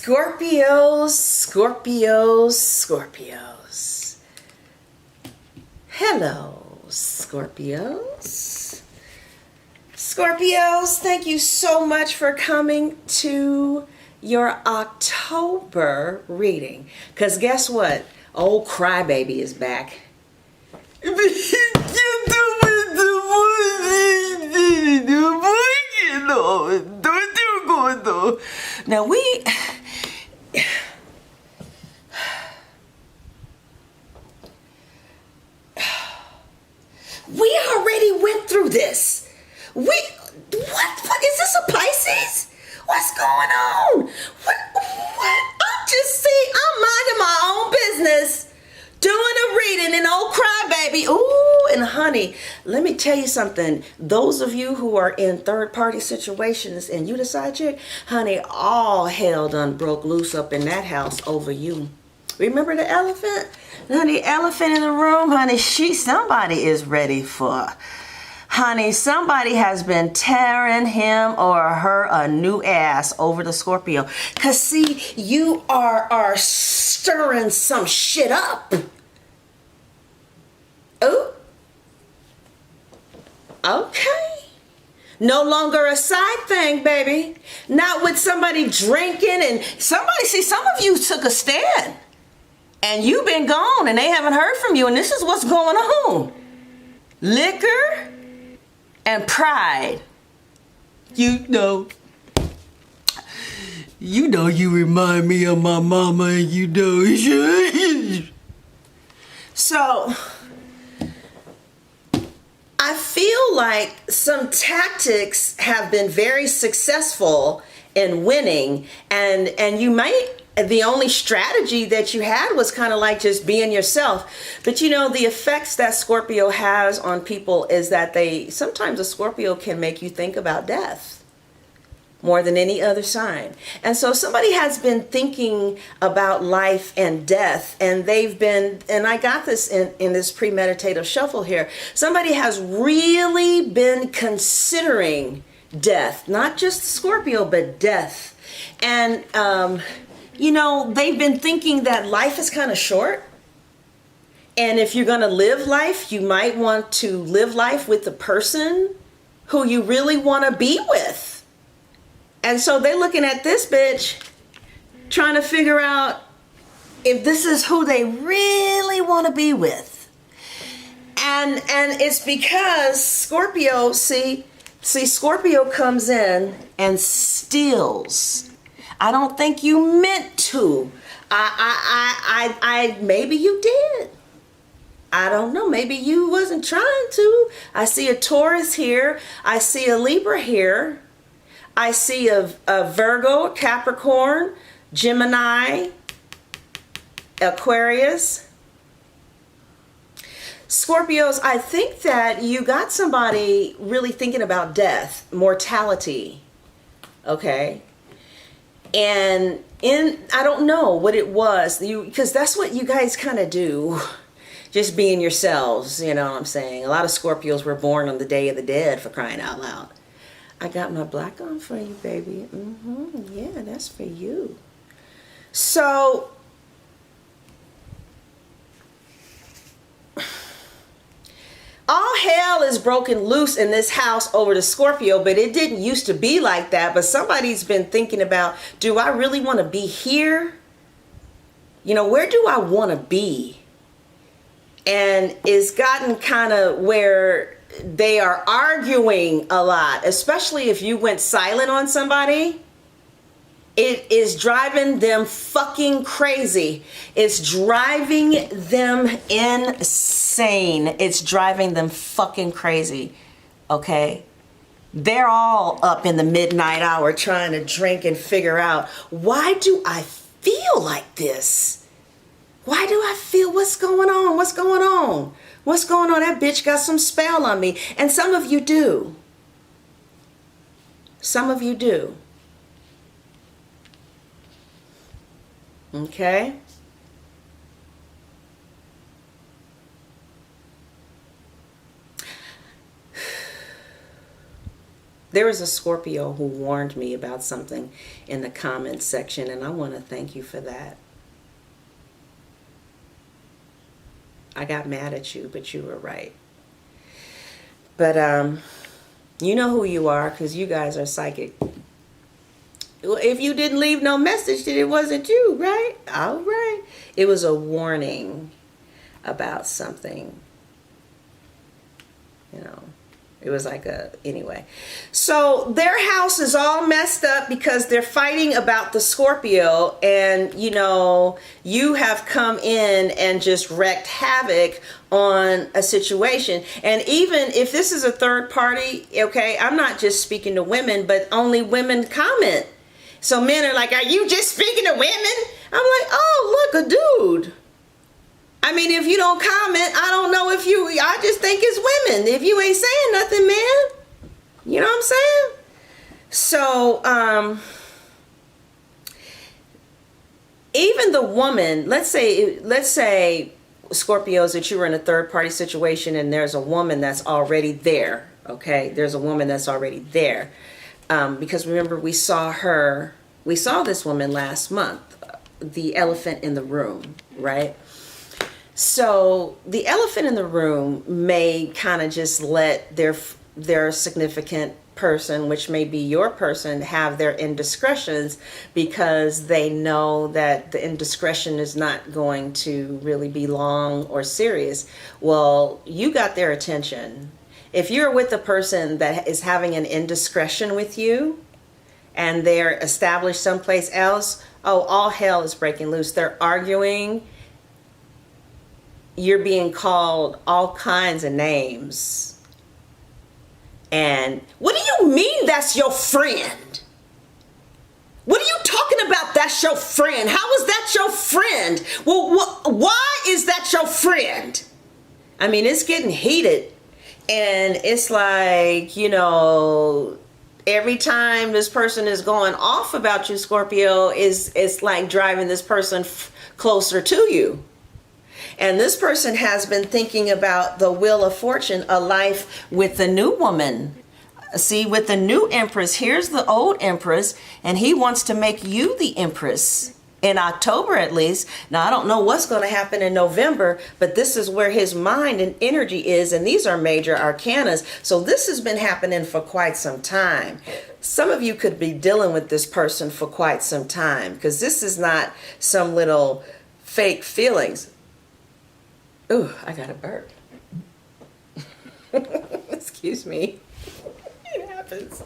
Scorpios, Scorpios, Scorpios. Hello, Scorpios. Scorpios, thank you so much for coming to your October reading. Because guess what? Old Crybaby is back. Now we already went through this. What is this, a Pisces? What's going on? What? I'm just saying, I'm minding my own business, doing a reading, and old Crybaby. Ooh, and honey, let me tell you something. Those of you who are in third-party situations and you the side chick, honey, all hell done broke loose up in that house over you. Remember the elephant? Honey, elephant in the room, honey, somebody is ready for. Honey, somebody has been tearing him or her a new ass over the Scorpio. Because, see, you are stirring some shit up. Oh? Okay. No longer a side thing, baby. Not with somebody drinking and somebody, see, some of you took a stand. And you've been gone and they haven't heard from you. And this is what's going on. Liquor and pride. You know you remind me of my mama, and you know. So, I feel like some tactics have been very successful in winning, and you might, the only strategy that you had was kind of like just being yourself. But you know, the effects that Scorpio has on people is that sometimes a Scorpio can make you think about death more than any other sign. And so somebody has been thinking about life and death, and I got this in this premeditative shuffle here. Somebody has really been considering death, not just Scorpio, but death. And, you know, they've been thinking that life is kind of short. And if you're going to live life, you might want to live life with the person who you really want to be with. And so they're looking at this bitch, trying to figure out if this is who they really want to be with. And it's because Scorpio, see, Scorpio comes in and steals. I don't think you meant to. Maybe you did. I don't know. Maybe you wasn't trying to. I see a Taurus here. I see a Libra here. I see a Virgo, a Capricorn, Gemini, Aquarius. Scorpios, I think that you got somebody really thinking about death, mortality. Okay. And I don't know what it was, because that's what you guys kind of do, just being yourselves, you know what I'm saying? A lot of Scorpios were born on the Day of the Dead, for crying out loud. I got my black on for you, baby. Yeah, that's for you. So, all hell is broken loose in this house over the Scorpio, but it didn't used to be like that. But somebody's been thinking about, do I really want to be here? You know, where do I want to be? And it's gotten kind of where they are arguing a lot, especially if you went silent on somebody. It is driving them fucking crazy. It's driving them insane. It's driving them fucking crazy. Okay? They're all up in the midnight hour trying to drink and figure out, why do I feel like this? Why do I feel, what's going on? What's going on? What's going on? That bitch got some spell on me. And some of you do. Some of you do. Okay? There was a Scorpio who warned me about something in the comments section, and I want to thank you for that. I got mad at you, but you were right. But you know who you are, because you guys are psychic. If you didn't leave no message, then it wasn't you, right? All right. It was a warning about something. You know, it was like anyway. So their house is all messed up because they're fighting about the Scorpio, and you know, you have come in and just wreaked havoc on a situation. And even if this is a third party, okay, I'm not just speaking to women, but only women comment. So men are like, are you just speaking to women? I'm like, oh, look, a dude. I mean, if you don't comment, I don't know if you, I just think it's women. If you ain't saying nothing, man. You know what I'm saying? So, even the woman, let's say Scorpios, that you were in a third party situation and there's a woman that's already there. Okay. There's a woman that's already there. Because remember, we saw this woman last month, the elephant in the room, right? So the elephant in the room may kind of just let their significant person, which may be your person, have their indiscretions because they know that the indiscretion is not going to really be long or serious. Well, you got their attention. If you're with a person that is having an indiscretion with you and they're established someplace else, oh, all hell is breaking loose. They're arguing. You're being called all kinds of names. And what do you mean that's your friend? What are you talking about that's your friend? How is that your friend? Well, why is that your friend? I mean, it's getting heated. And it's like, you know, every time this person is going off about you, Scorpio, it's like driving this person closer to you. And this person has been thinking about the Wheel of Fortune, a life with the new woman. See, with the new Empress, here's the old Empress, and he wants to make you the Empress. In October, at least. Now, I don't know what's going to happen in November, but this is where his mind and energy is, and these are major arcanas. So this has been happening for quite some time. Some of you could be dealing with this person for quite some time, because this is not some little fake feelings. Ooh, I got a burp. Excuse me. It happens.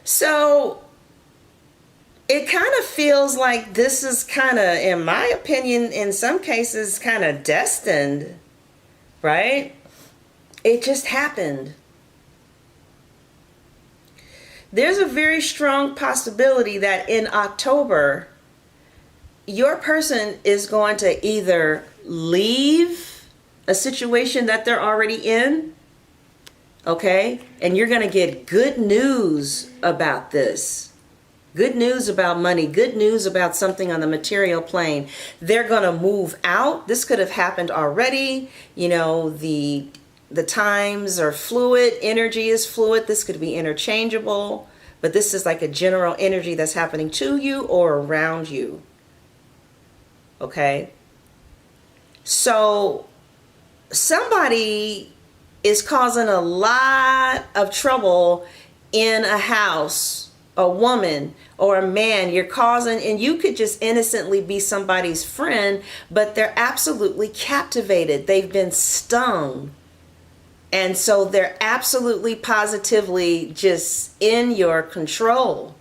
So it kind of feels like this is kind of, in my opinion, in some cases, kind of destined, right? It just happened. There's a very strong possibility that in October, your person is going to either leave a situation that they're already in, okay? And you're going to get good news about this. Good news about money, good news about something on the material plane. They're going to move out. This could have happened already. You know, the times are fluid, energy is fluid. This could be interchangeable, but this is like a general energy that's happening to you or around you. Okay? So somebody is causing a lot of trouble in a house, a woman or a man. You're causing, and you could just innocently be somebody's friend, but they're absolutely captivated. They've been stung. And so they're absolutely positively just in your control.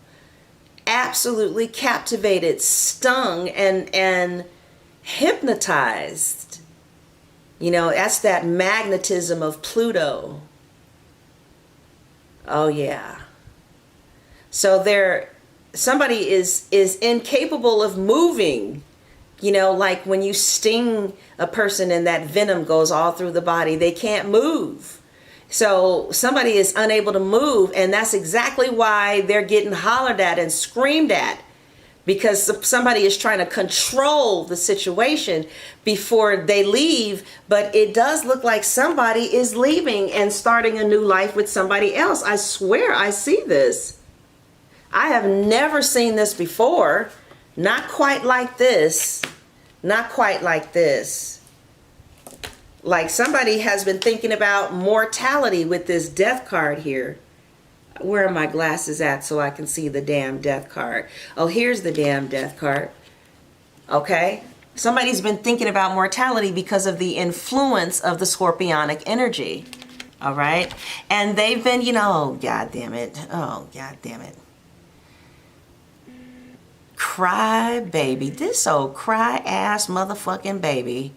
Absolutely captivated, stung, and hypnotized. You know, that's that magnetism of Pluto. Oh yeah. So somebody is incapable of moving. You know, like when you sting a person and that venom goes all through the body, they can't move. So somebody is unable to move, and that's exactly why they're getting hollered at and screamed at, because somebody is trying to control the situation before they leave. But it does look like somebody is leaving and starting a new life with somebody else. I swear I see this. I have never seen this before. Not quite like this. Not quite like this. Like somebody has been thinking about mortality with this death card here. Where are my glasses at so I can see the damn death card? Oh, here's the damn death card. Okay. Somebody's been thinking about mortality because of the influence of the scorpionic energy. All right. And they've been, you know, oh, God damn it. Oh, God damn it. Cry baby. This old cry ass motherfucking baby.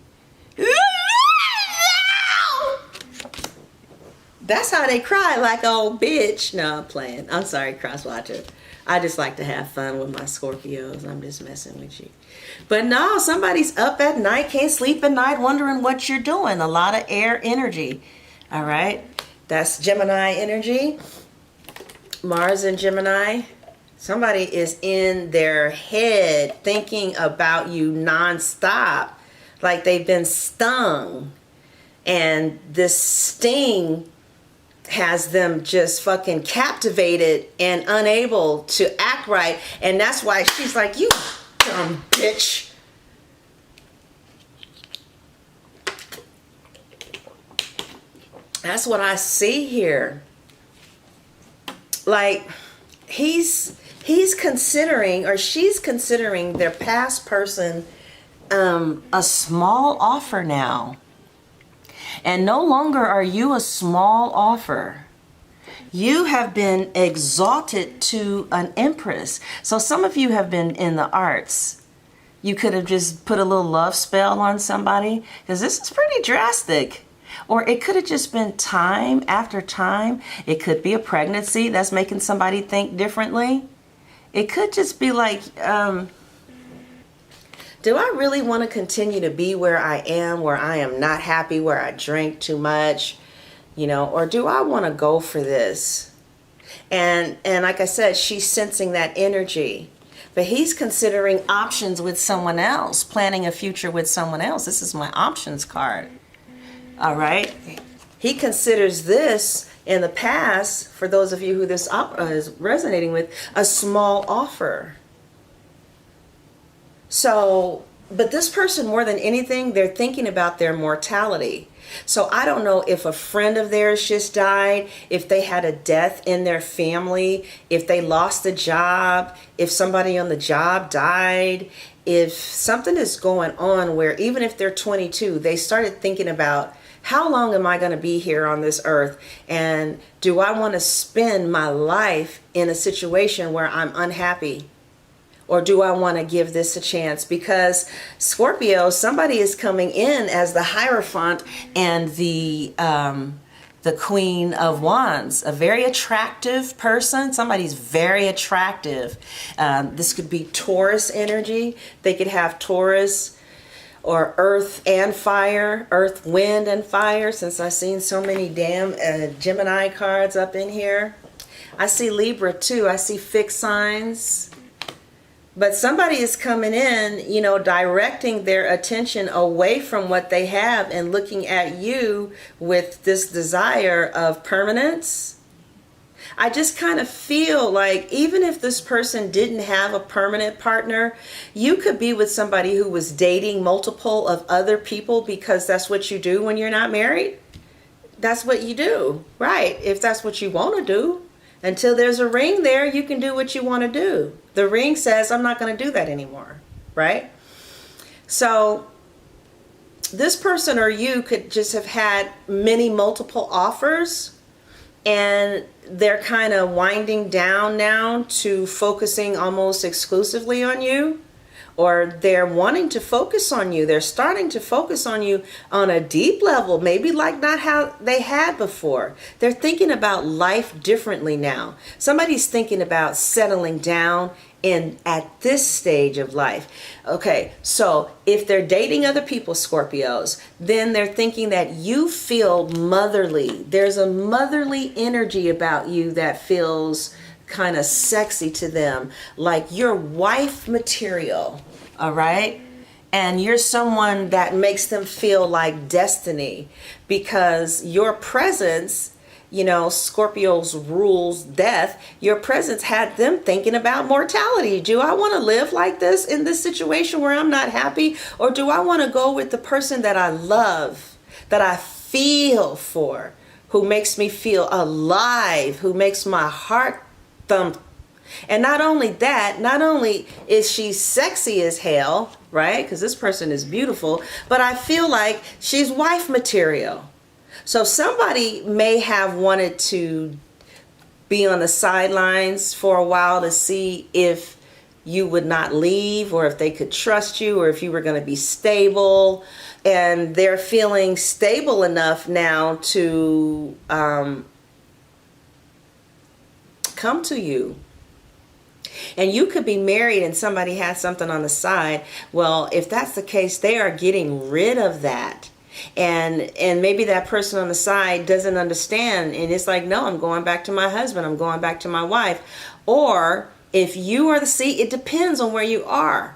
That's how they cry, like, oh, bitch. No, I'm playing. I'm sorry, Crosswatcher. I just like to have fun with my Scorpios. I'm just messing with you. But no, somebody's up at night, can't sleep at night, wondering what you're doing. A lot of air energy. All right. That's Gemini energy. Mars and Gemini. Somebody is in their head thinking about you nonstop, like they've been stung. And this sting has them just fucking captivated and unable to act right. And that's why she's like, you dumb bitch. That's what I see here. Like he's considering, or she's considering their past person a small offer now. And no longer are you a small offer. You have been exalted to an empress. So some of you have been in the arts. You could have just put a little love spell on somebody, because this is pretty drastic. Or it could have just been time after time. It could be a pregnancy that's making somebody think differently. It could just be like, do I really want to continue to be where I am not happy, where I drink too much, you know, or do I want to go for this? And like I said, she's sensing that energy, but he's considering options with someone else, planning a future with someone else. This is my options card. All right. He considers this in the past, for those of you who this is resonating with, a small offer. So, but this person, more than anything, they're thinking about their mortality. So I don't know if a friend of theirs just died, if they had a death in their family, if they lost a job, if somebody on the job died, if something is going on where even if they're 22, they started thinking about, how long am I going to be here on this earth? And do I want to spend my life in a situation where I'm unhappy? Or do I want to give this a chance? Because Scorpio, somebody is coming in as the Hierophant and the Queen of Wands. A very attractive person. Somebody's very attractive. This could be Taurus energy. They could have Taurus or earth and fire, earth, wind, and fire, since I've seen so many damn Gemini cards up in here. I see Libra too. I see fixed signs. But somebody is coming in, you know, directing their attention away from what they have and looking at you with this desire of permanence. I just kind of feel like even if this person didn't have a permanent partner, you could be with somebody who was dating multiple of other people, because that's what you do when you're not married. That's what you do, right? If that's what you want to do. Until there's a ring there, you can do what you want to do. The ring says, I'm not going to do that anymore, right? So this person or you could just have had many multiple offers, and they're kind of winding down now to focusing almost exclusively on you. Or they're wanting to focus on you. They're starting to focus on you on a deep level, maybe like not how they had before. They're thinking about life differently now. Somebody's thinking about settling down at this stage of life. Okay, so if they're dating other people, Scorpios, then they're thinking that you feel motherly. There's a motherly energy about you that feels kind of sexy to them, like you're wife material, all right? And you're someone that makes them feel like destiny, because your presence, you know, Scorpio's rules death, your presence had them thinking about mortality. Do I want to live like this in this situation where I'm not happy? Or do I want to go with the person that I love, that I feel for, who makes me feel alive, who makes my heart thump? And not only that, not only is she sexy as hell, right? Because this person is beautiful, but I feel like she's wife material. So somebody may have wanted to be on the sidelines for a while to see if you would not leave, or if they could trust you, or if you were going to be stable. And they're feeling stable enough now to come to you. And you could be married and somebody has something on the side. Well, if that's the case, they are getting rid of that. And maybe that person on the side doesn't understand, and it's like, no, I'm going back to my husband, I'm going back to my wife. Or if you are it depends on where you are.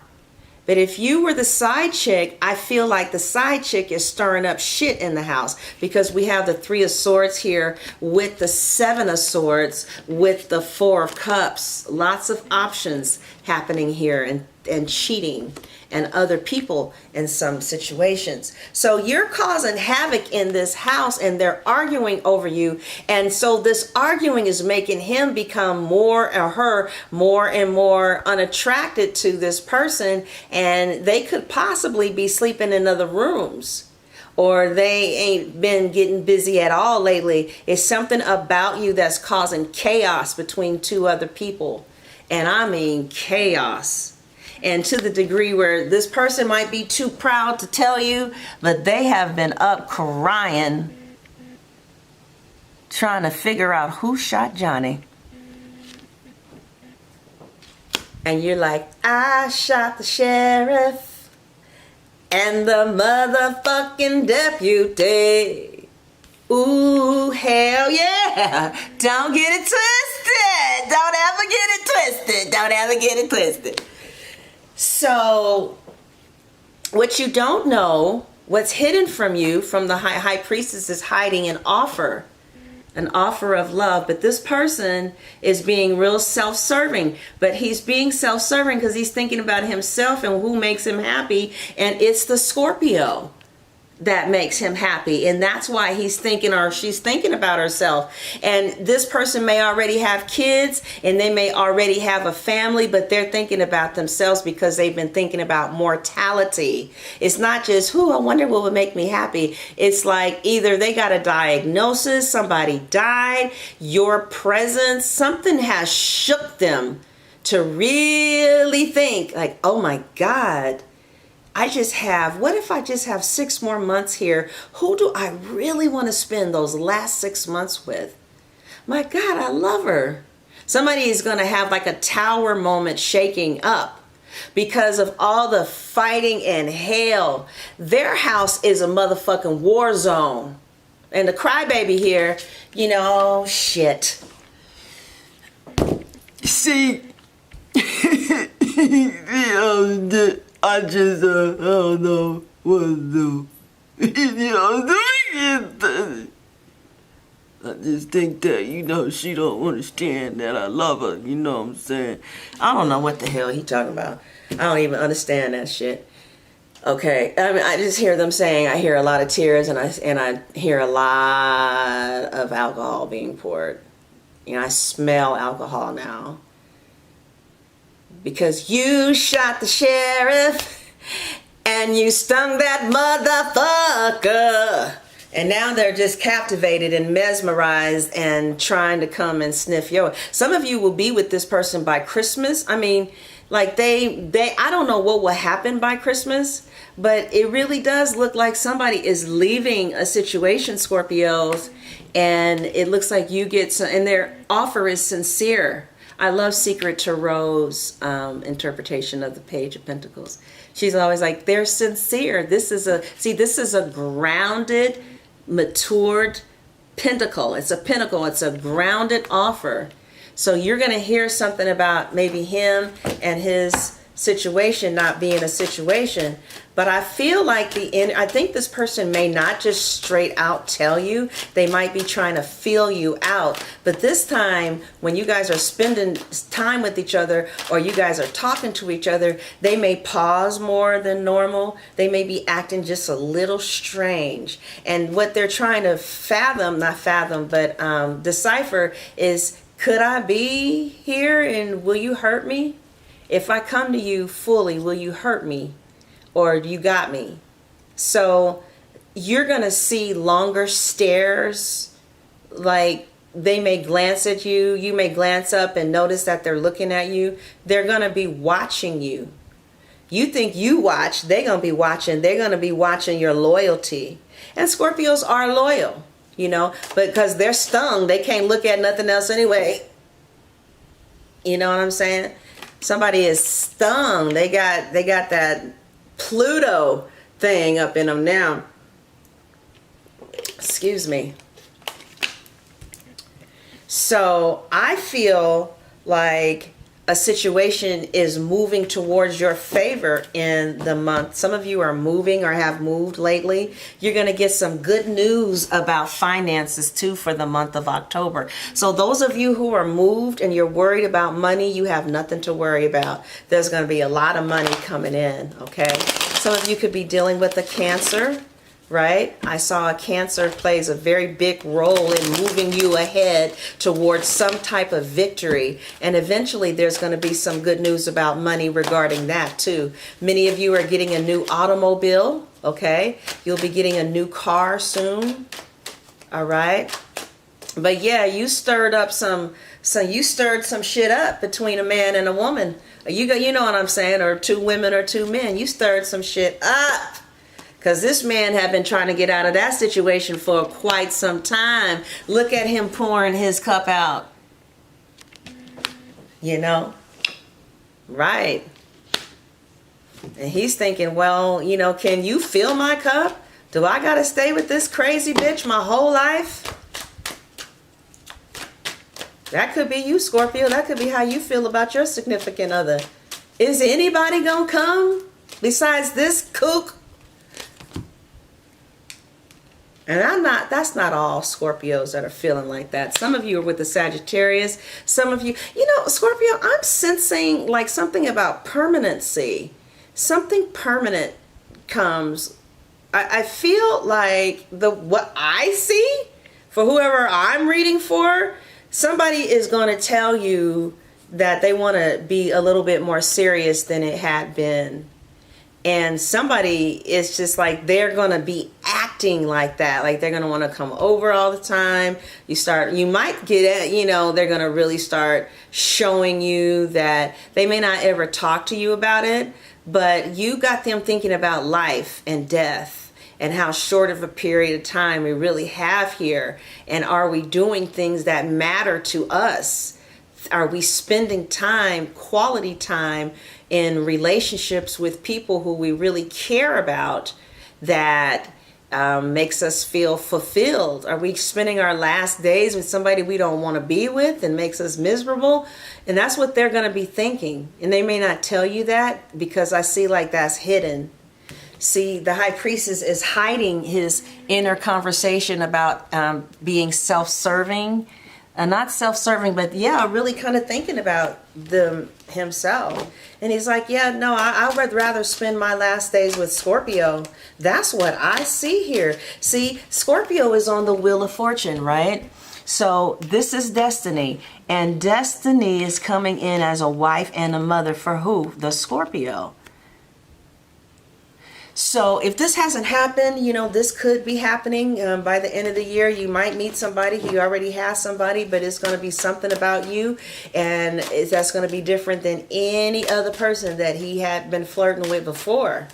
But if you were the side chick, I feel like the side chick is stirring up shit in the house, because we have the 3 of Swords here with the 7 of Swords with the 4 of Cups. Lots of options happening here, and cheating and other people in some situations. So you're causing havoc in this house, and they're arguing over you. And so this arguing is making him become more, or her, more and more unattracted to this person. And they could possibly be sleeping in other rooms, or they ain't been getting busy at all lately. It's something about you that's causing chaos between 2 other people. And I mean chaos. And to the degree where this person might be too proud to tell you, but they have been up crying, trying to figure out who shot Johnny. And you're like, I shot the sheriff and the motherfucking deputy. Ooh, hell yeah. Don't get it twisted. Don't ever get it twisted. Don't ever get it twisted. So what you don't know, what's hidden from you, from the high priestess, is hiding an offer of love. But this person is being real self-serving, but he's being self-serving because he's thinking about himself and who makes him happy. And it's the Scorpio that makes him happy, and that's why he's thinking, or she's thinking about herself. And this person may already have kids, and they may already have a family, but they're thinking about themselves because they've been thinking about mortality. It's not just, I wonder what would make me happy. It's like either they got a diagnosis, somebody died, your presence, something has shook them to really think like, oh my God, what if I just have 6 more months here? Who do I really want to spend those last 6 months with? My God, I love her. Somebody is going to have like a tower moment shaking up because of all the fighting and hell. Their house is a motherfucking war zone. And the crybaby here, shit. See, I just I don't know what to do. I just think that, she don't understand that I love her, you know what I'm saying? I don't know what the hell he talking about. I don't even understand that shit. Okay, I mean, I just hear them saying, I hear a lot of tears, and I hear a lot of alcohol being poured. I smell alcohol now. Because you shot the sheriff and you stung that motherfucker. And now they're just captivated and mesmerized and trying to come and sniff your. Some of you will be with this person by Christmas. I mean, like I don't know what will happen by Christmas, but it really does look like somebody is leaving a situation, Scorpios, and it looks like you get some, and their offer is sincere. I love Secret Tarot's interpretation of the Page of Pentacles. She's always like, they're sincere. This is a grounded, matured pentacle. It's a pinnacle. It's a grounded offer. So you're going to hear something about maybe him and his situation not being a situation. But I feel like I think this person may not just straight out tell you. They might be trying to feel you out. But this time, when you guys are spending time with each other, or you guys are talking to each other, they may pause more than normal. They may be acting just a little strange. And what they're trying to decipher is, could I be here and will you hurt me? If I come to you fully, will you hurt me? Or you got me? So you're going to see longer stares. Like, they may glance at you. You may glance up and notice that they're looking at you. They're going to be watching you. You think you watch, they're going to be watching. They're going to be watching your loyalty. And Scorpios are loyal, but because they're stung, they can't look at nothing else anyway. You know what I'm saying? Somebody is stung. They got that Pluto thing up in them now. Excuse me. So I feel like a situation is moving towards your favor in the month. Some of you are moving or have moved lately. You're going to get some good news about finances too for the month of October. So those of you who are moved and you're worried about money, you have nothing to worry about. There's going to be a lot of money coming in, okay? Some of you could be dealing with a Cancer, right? I saw a Cancer plays a very big role in moving you ahead towards some type of victory. And eventually there's going to be some good news about money regarding that too. Many of you are getting a new automobile, okay? You'll be getting a new car soon, all right? But yeah, you stirred some shit up between a man and a woman. You know what I'm saying? Or two women or two men. You stirred some shit up. Because this man had been trying to get out of that situation for quite some time. Look at him pouring his cup out. Right. And he's thinking, well, can you fill my cup? Do I got to stay with this crazy bitch my whole life? That could be you, Scorpio. That could be how you feel about your significant other. Is anybody going to come besides this kook? And that's not all Scorpios that are feeling like that. Some of you are with the Sagittarius. Some of you, Scorpio, I'm sensing like something about permanency. Something permanent comes. I feel like what I see for whoever I'm reading for, somebody is going to tell you that they want to be a little bit more serious than it had been. And somebody is just like, they're going to be acting like that. Like they're going to want to come over all the time. You might get at, they're going to really start showing you that they may not ever talk to you about it, but you got them thinking about life and death and how short of a period of time we really have here. And are we doing things that matter to us? Are we spending time, quality time, in relationships with people who we really care about that makes us feel fulfilled? Are we spending our last days with somebody we don't want to be with and makes us miserable? And that's what they're going to be thinking. And they may not tell you that because I see like that's hidden. See, the High Priestess is hiding his inner conversation about being self-serving. Not self-serving, but yeah, really kind of thinking about himself. And he's like, yeah, no, I would rather spend my last days with Scorpio. That's what I see here. See, Scorpio is on the Wheel of Fortune, right? So this is destiny. And destiny is coming in as a wife and a mother for who? The Scorpio. So if this hasn't happened, this could be happening by the end of the year. You might meet somebody. He already has somebody, but it's going to be something about you. And that's going to be different than any other person that he had been flirting with before.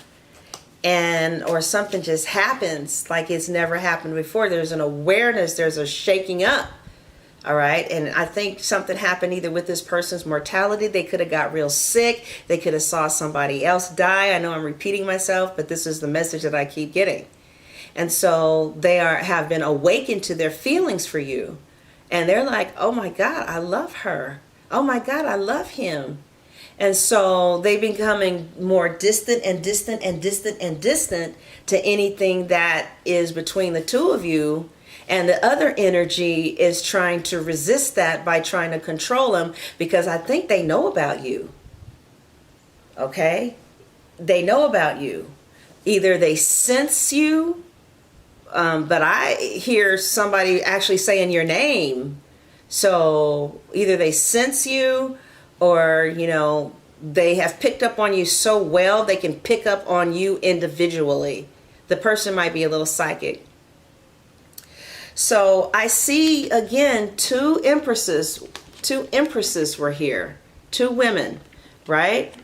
Or something just happens like it's never happened before. There's an awareness. There's a shaking up. All right. And I think something happened either with this person's mortality. They could have got real sick. They could have saw somebody else die. I know I'm repeating myself, but this is the message that I keep getting. And so they have been awakened to their feelings for you. And they're like, oh my God, I love her. Oh my God, I love him. And so they becoming more distant and distant and distant and distant to anything that is between the two of you. And the other energy is trying to resist that by trying to control them, because I think they know about you. Okay? They know about you. Either they sense you, but I hear somebody actually saying your name. So either they sense you, or, you know, they have picked up on you so well they can pick up on you individually. The person might be a little psychic. So I see again two empresses were here, two women, right?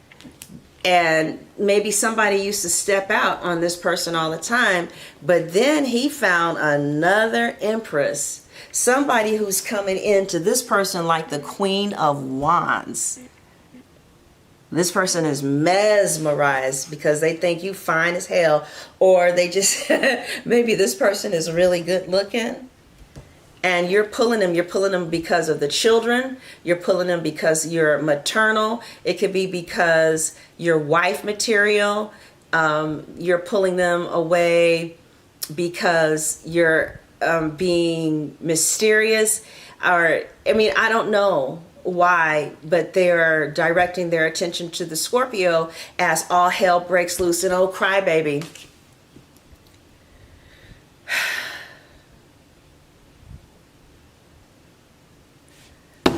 And maybe somebody used to step out on this person all the time, but then he found another empress, somebody who's coming into this person like the Queen of Wands. This person is mesmerized because they think you fine as hell, or they just, maybe this person is really good looking. And you're pulling them because of the children. You're pulling them because you're maternal. It could be because you're wife material. You're pulling them away because you're being mysterious. Or, I mean, I don't know why, but they're directing their attention to the Scorpio as all hell breaks loose and oh, crybaby.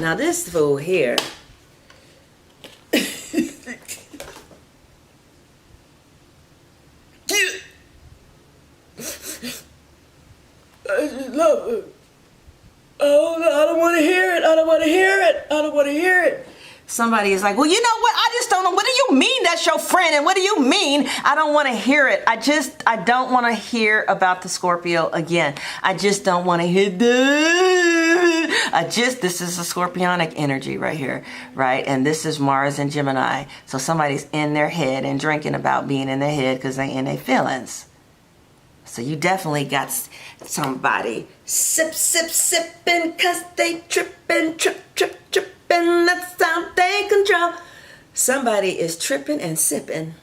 Now this fool here. I just love her. I don't want to hear it. I don't want to hear it. I don't want to hear it. Somebody is like, well, you know what? I just don't know. What do you mean that's your friend? And what do you mean I don't want to hear it? I don't want to hear about the Scorpio again. I just don't want to hear this is a scorpionic energy right here, right? And this is Mars and Gemini. So somebody's in their head and drinking about being in their head because they in their feelings. So you definitely got somebody sipping because they tripping. That's how they control. Somebody is tripping and sipping.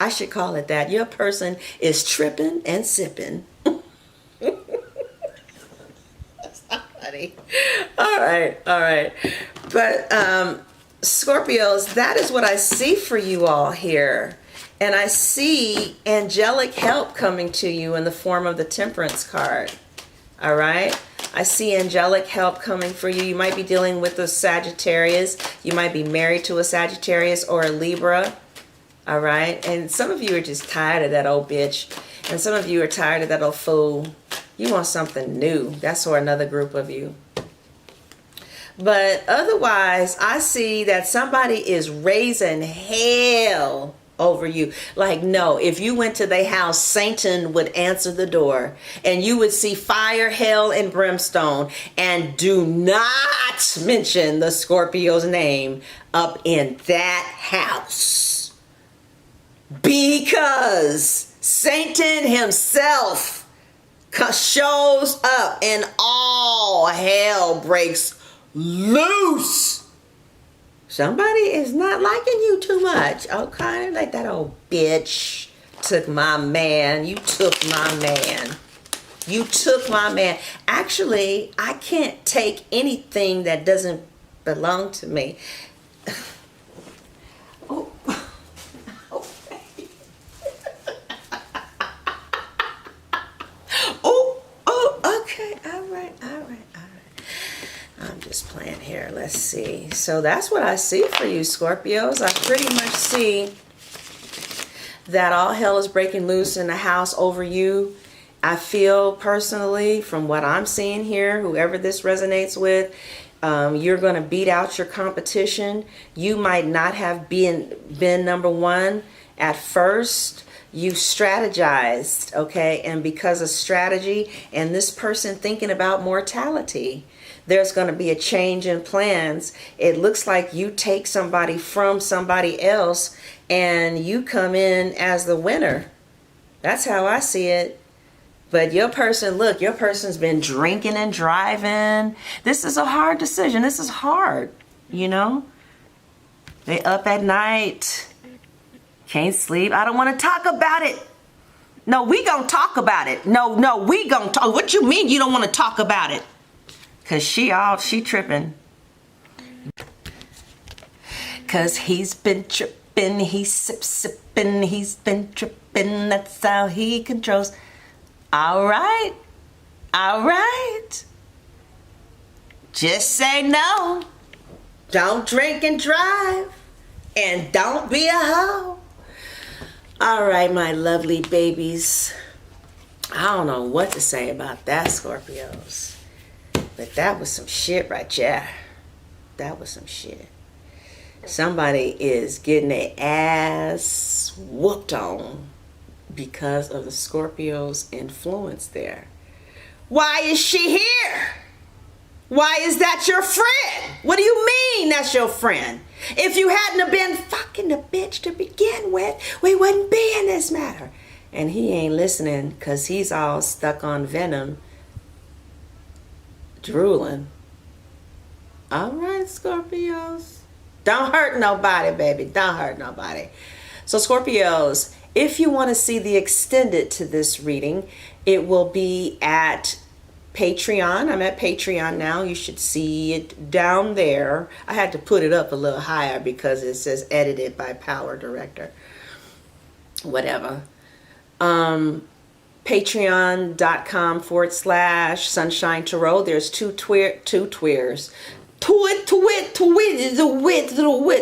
I should call it that. Your person is tripping and sipping. That's not funny. All right. But Scorpios, that is what I see for you all here. And I see angelic help coming to you in the form of the Temperance card. All right. I see angelic help coming for you. You might be dealing with a Sagittarius. You might be married to a Sagittarius or a Libra. All right. And some of you are just tired of that old bitch. And some of you are tired of that old fool. You want something new. That's for another group of you. But otherwise, I see that somebody is raising hell over you. Like, no, if you went to their house, Satan would answer the door and you would see fire, hell, and brimstone. And do not mention the Scorpio's name up in that house, because Satan himself shows up and all hell breaks loose. Somebody is not liking you too much. Okay, like that old bitch took my man. You took my man. You took my man. Actually, I can't take anything that doesn't belong to me. Oh. Okay. All right. I'm just playing here. Let's see. So that's what I see for you, Scorpios. I pretty much see that all hell is breaking loose in the house over you. I feel personally, from what I'm seeing here, whoever this resonates with, you're going to beat out your competition. You might not have been number one at first. You strategized, okay? And because of strategy and this person thinking about mortality, there's going to be a change in plans. It looks like you take somebody from somebody else and you come in as the winner. That's how I see it. But your person, look, your person's been drinking and driving. This is a hard decision. This is hard, you know? They up at night. Can't sleep. I don't want to talk about it. No, we gonna talk about it. No, we gonna talk. What you mean you don't want to talk about it? Cause she tripping. Cause he's been tripping, he's sipping, he's been tripping. That's how he controls. All right. Just say no. Don't drink and drive, and don't be a hoe. All right, my lovely babies. I don't know what to say about that, Scorpios. But that was some shit right there. That was some shit. Somebody is getting their ass whooped on because of the Scorpio's influence there. Why is she here? Why is that your friend? What do you mean that's your friend? If you hadn't have been fucking the bitch to begin with, we wouldn't be in this matter. And he ain't listening because he's all stuck on venom, drooling. All right, Scorpios. Don't hurt nobody, baby. Don't hurt nobody. So, Scorpios, if you want to see the extended to this reading, it will be at Patreon. I'm at Patreon now. You should see it down there. I had to put it up a little higher because it says edited by Power Director. Whatever. Patreon.com/Sunshine Tarot. There's two tiers.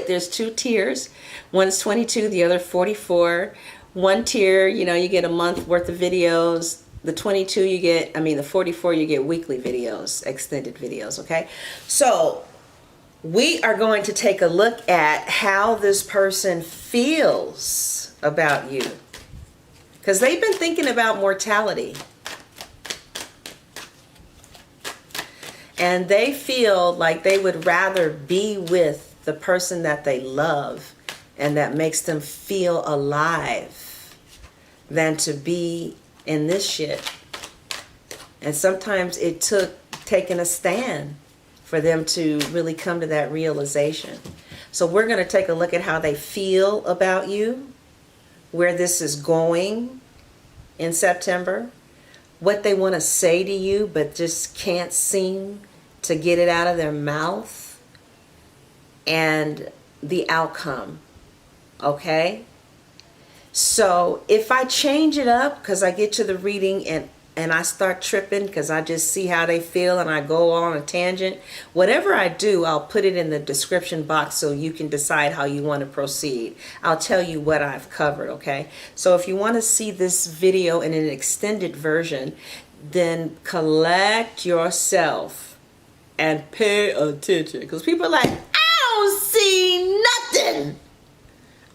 There's 2 tiers. One's 22, the other 44. One tier, you get a month worth of videos. The 22 the 44 you get weekly videos, extended videos, okay? So we are going to take a look at how this person feels about you. Because they've been thinking about mortality. And they feel like they would rather be with the person that they love and that makes them feel alive than to be in this shit. And sometimes it took taking a stand for them to really come to that realization. So we're going to take a look at how they feel about you, where this is going in September, what they want to say to you but just can't seem to get it out of their mouth, and the outcome. Okay? So if I change it up because I get to the reading and I start tripping because I just see how they feel and I go on a tangent, whatever I do, I'll put it in the description box so you can decide how you want to proceed. I'll tell you what I've covered, okay? So if you want to see this video in an extended version, then collect yourself and pay attention. Because people are like, I don't see nothing.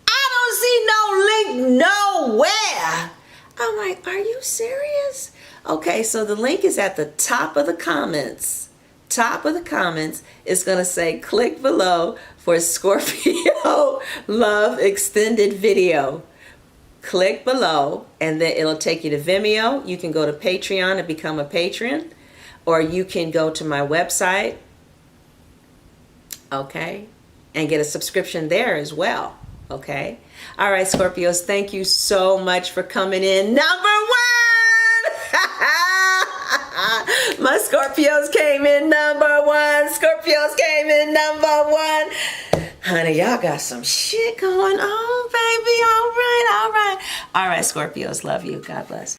I don't see no link nowhere. I'm like, are you serious? Okay, so the link is at the top of the comments. Top of the comments is going to say click below for Scorpio Love Extended Video. Click below and then it'll take you to Vimeo. You can go to Patreon and become a patron, or you can go to my website, okay, and get a subscription there as well. Okay. All right, Scorpios, thank you so much for coming in. Number 1. My Scorpios came in number 1. Scorpios came in number 1. Honey, y'all got some shit going on, baby. All right. All right, Scorpios, love you. God bless.